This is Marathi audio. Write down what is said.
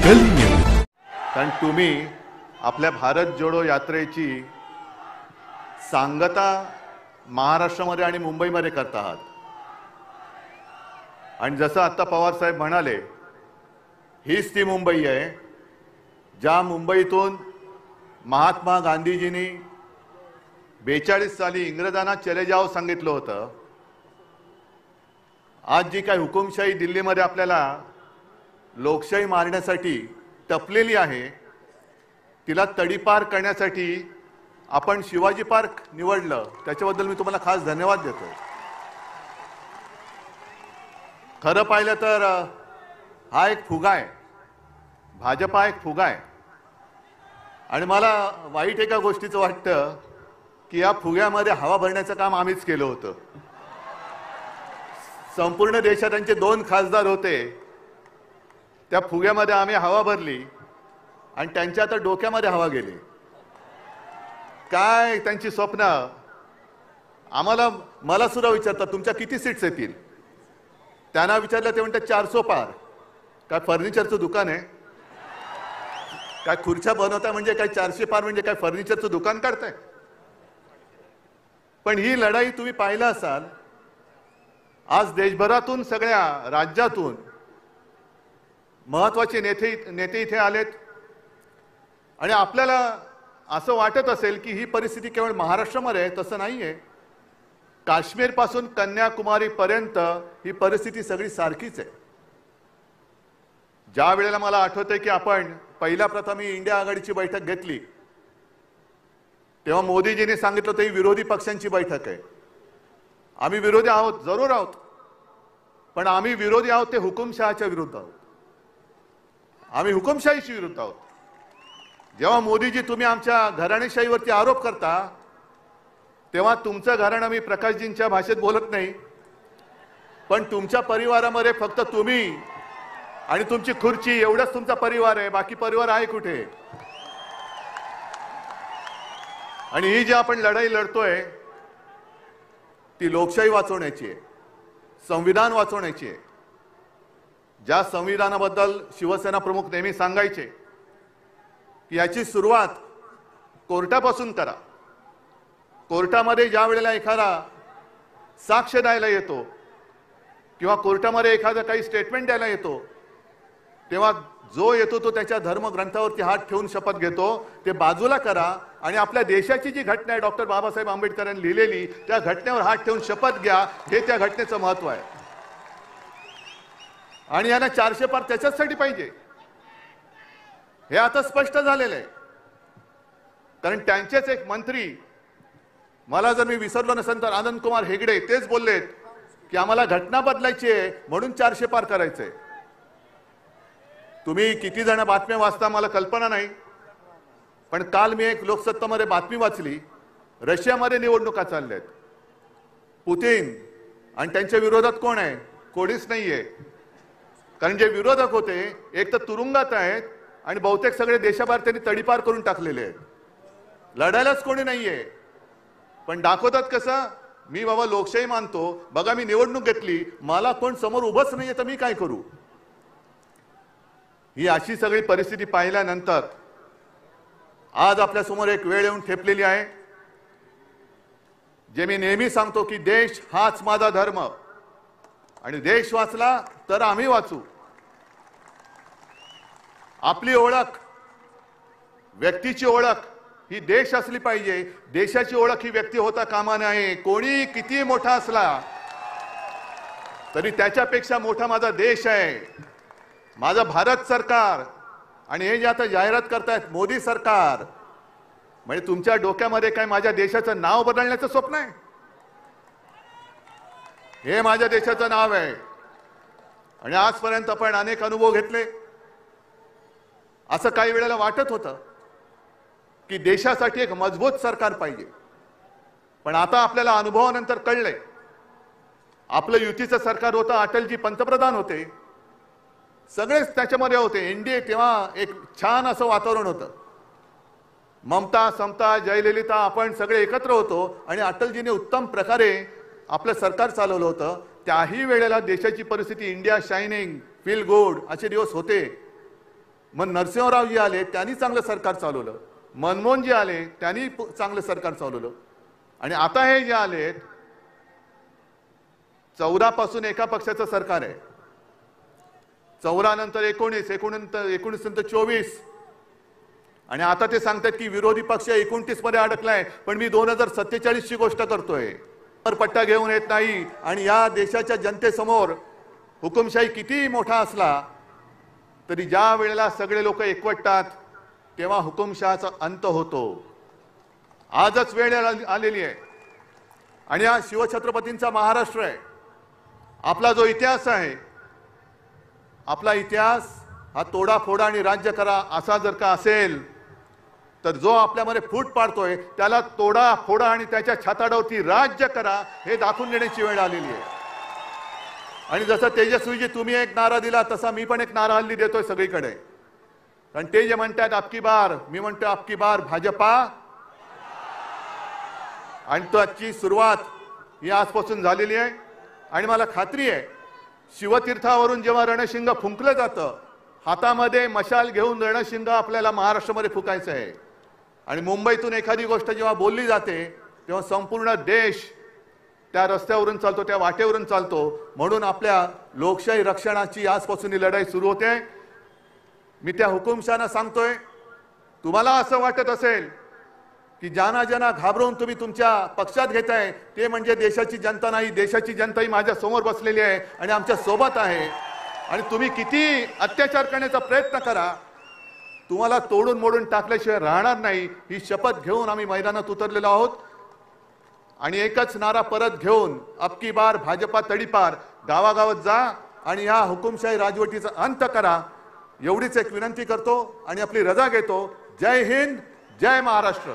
दंगल न्यूज। कारण तुम्ही आपल्या भारत जोडो यात्रेची सांगता महाराष्ट्रामध्ये आणि मुंबईमध्ये करत आहात आणि जसं आता पवार साहेब म्हणाले, हीच ती मुंबई आहे ज्या मुंबईतून महात्मा गांधीजींनी 42 साली इंग्रजांना चले जाओ सांगितलं होतं। आज जी काही हुकुमशाही दिल्लीमध्ये आपल्याला लोकशाही मारण्यासाठी टपलेली आहे, तिला तडीपार करण्यासाठी आपण शिवाजी पार्क निवडलं, त्याच्याबद्दल मी तुम्हाला खास धन्यवाद देतो। खरं पाहिलं तर हा एक फुगा आहे, भाजपा एक फुगा आहे आणि मला वाईट एका गोष्टीचं वाटतं की या फुग्यामध्ये हवा भरण्याचं काम आम्हीच केलं होतं। संपूर्ण देशात त्यांचे 2 खासदार होते, त्या फुग्यामध्ये आम्ही हवा भरली आणि त्यांच्या आता डोक्यामध्ये हवा गेली। काय त्यांची स्वप्न मला सुद्धा विचारतात तुमच्या किती सीट्स येतील, त्यांना विचारलं ते म्हणतात 400 पार। काय फर्निचरचं दुकान आहे काय? खुर्च्या बनवताय म्हणजे काय 400 पार म्हणजे काय फर्निचरचं दुकान काढताय? पण ही लढाई तुम्ही पाहिला असाल, आज देशभरातून सगळ्या राज्यातून महत्त्वाचे नेते इथे आलेत आणि आपल्याला असं वाटत असेल की ही परिस्थिती केवळ महाराष्ट्रामध्ये आहे, तसं नाहीये। काश्मीर पासून कन्याकुमारी पर्यंत ही परिस्थिती सगळी सारखीच आहे। ज्या वेळेला मला आठवतंय की आपण पहिल्या प्रथम इंडिया आघाडीची बैठक घेतली, तेव्हा मोदीजींनी सांगितलं होतं ही विरोधी पक्षांची बैठक आहे। आम्ही विरोधी आहोत, जरूर आहोत, पण आम्ही विरोधी आहोत ते हुकुमशहाच्या विरुद्ध आहोत, आम्ही हुकुमशाहीशी विरुद्ध आहोत। जेव्हा मोदीजी तुम्ही आमच्या घराणेशाहीवरती आरोप करता, तेव्हा तुमचं घराणं मी प्रकाशजींच्या भाषेत बोलत नाही, पण तुमच्या परिवारामध्ये फक्त तुम्ही आणि तुमची खुर्ची एवढंच तुमचा परिवार आहे, बाकी परिवार आहे कुठे? आणि ही जी आपण लढाई लढतोय ती लोकशाही वाचवण्याची आहे, संविधान वाचवण्याची आहे। ज्या संविधानाबद्दल शिवसेना प्रमुख नेहमी सांगायचे की याची सुरुवात कोर्टापासून करा। कोर्टामध्ये ज्या वेळेला एखादा साक्ष द्यायला येतो किंवा कोर्टामध्ये एखादा काही स्टेटमेंट द्यायला येतो, तेव्हा जो येतो तो त्याच्या धर्मग्रंथावरती हात ठेवून शपथ घेतो, ते बाजूला करा आणि आपल्या देशाची जी घटना आहे डॉक्टर बाबासाहेब आंबेडकरांनी लिहिलेली, त्या घटनेवर हात ठेवून शपथ घ्या, हे त्या घटनेचं महत्त्व आहे। आणि यांना 400 पार त्याच्यासाठी पाहिजे, हे आता स्पष्ट झालेलं आहे। कारण त्यांचेच एक मंत्री, मला जर मी विसरलो नसेल तर आनंद कुमार हेगडे, तेच बोललेत की आम्हाला घटना बदलायची आहे म्हणून 400 पार करायचंय। तुम्ही किती जण बातम्या वाचता मला कल्पना नाही, पण काल मी एक लोकसत्तामध्ये बातमी वाचली, रशियामध्ये निवडणुका चालल्यात, पुतिन आणि त्यांच्या विरोधात कोण आहे? कोणीच नाहीये। कारण जे विरोधक होते एक तर तुरुंगात आहेत आणि बहुतेक सगळे देशाबाहेर त्यांनी तडीपार करून टाकलेले आहेत, लढायलाच कोणी नाहीये। पण दाखवतात कसं, मी बाबा लोकशाही मानतो, बघा मी निवडणूक घेतली, मला कोण समोर उभंच नाहीये तर मी काय करू? ही अशी सगळी परिस्थिती पाहिल्यानंतर आज आपल्या समोर एक वेळ येऊन ठेपलेली आहे, जे मी नेहमी सांगतो की देश हाच माझा धर्म आणि देश वाचला तर आम्ही वाचू। आपली ओळख, व्यक्तीची ओळख ही देश असली पाहिजे, देशाची ओळख ही व्यक्ती होता कामा नये। कोणी किती मोठा असला तरी त्याच्यापेक्षा मोठा माझा देश आहे, माझं भारत सरकार। आणि हे जे आता जाहिरात करतायत मोदी सरकार, म्हणजे तुमच्या डोक्यामध्ये काय माझ्या देशाचं नाव बदलण्याचं स्वप्न आहे? हे माझ्या देशाचं नाव आहे आणि आजपर्यंत आपण अनेक अनुभव घेतले। असं काही वेळेला वाटत होतं की देशासाठी एक मजबूत सरकार पाहिजे, पण आता आपल्याला अनुभवानंतर कळलंय आपलं युतीचं सरकार होतं, अटलजी पंतप्रधान होते, सगळेच त्याच्यामध्ये होते, एनडीए तेव्हा एक छान असं वातावरण होतं, ममता समता जयललिता आपण सगळे एकत्र होतो आणि अटलजीने उत्तम प्रकारे आपलं सरकार चालवलं होतं। त्याही वेळेला देशाची परिस्थिती इंडिया शायनिंग फील गुड असे दिवस होते, मग नरसिंहरावजी आले, त्यांनी चांगलं सरकार चालवलं. मनमोहनजी आले, त्यांनी चांगलं सरकार चालवलं. आणि आता हे जे आलेत, 14 पासून एका पक्षाचं सरकार आहे, 14 नंतर 19, 19 नंतर 24, आणि आता ते सांगतात की विरोधी पक्ष 29 मध्ये अडकलाय. पण मी 2047 ची गोष्ट करतोय. पट्टा घेऊन येत नाही. आणि या देशाच्या जनतेसमोर हुकुमशाही किती मोठा असला तरी ज्या वेळेला सगळे लोक एकवटतात तेव्हा हुकुमशहाचा अंत होतो. आजच वेळ आलेली आहे. आणि हा शिवछत्रपतींचा महाराष्ट्र आहे. आपला जो इतिहास आहे, आपला इतिहास हा तोडाफोडा आणि राज्य करा असा जर का असेल, तर जो आपल्यामध्ये फूट पाडतोय त्याला तोडा फोडा आणि त्याच्या छाताडावरती राज्य करा हे दाखवून देण्याची वेळ आलेली आहे. आणि जसं तेजस्वीजी तुम्ही एक नारा दिला, तसा मी पण एक नारा हल्ली देतोय सगळीकडे. कारण ते जे म्हणतात अबकी बार, मी म्हणतो अबकी बार भाजपा. आणि त्याची सुरुवात ही आजपासून झालेली आहे. आणि मला खात्री आहे, शिवतीर्थावरून जेव्हा रणशिंग फुंकलं जातं, हातामध्ये मशाल घेऊन रणशिंग आपल्याला महाराष्ट्रामध्ये फुकायचं आहे. आणि मुंबईतून एखादी गोष्ट जेव्हा बोलली जाते तेव्हा संपूर्ण देश त्या रस्त्यावरून चालतो, त्या वाटेवरून चालतो. म्हणून आपल्या लोकशाही रक्षणाची आजपासून ही लढाई सुरू होते. मी त्या हुकुमशहांना सांगतोय, तुम्हाला असं वाटत असेल की ज्यांना ज्यांना घाबरवून तुम्ही तुमच्या पक्षात घेताय ते म्हणजे देशाची जनता नाही, देशाची जनता ही माझ्या समोर बसलेली आहे आणि आमच्या सोबत आहे. आणि तुम्ही किती अत्याचार करण्याचा प्रयत्न करा, तुम्हाला तोडून मोडून टाकल्याशिवाय राहणार नाही, ही शपथ घेऊन आम्ही मैदानात उतरलेलो आहोत. आणि एकच नारा परत घेऊन, अबकी बार भाजपा तडीपार, गावागावात जा आणि ह्या हुकुमशाही राजवटीचा अंत करा, एवढीच एक विनंती करतो आणि आपली रजा घेतो. जय हिंद, जय महाराष्ट्र.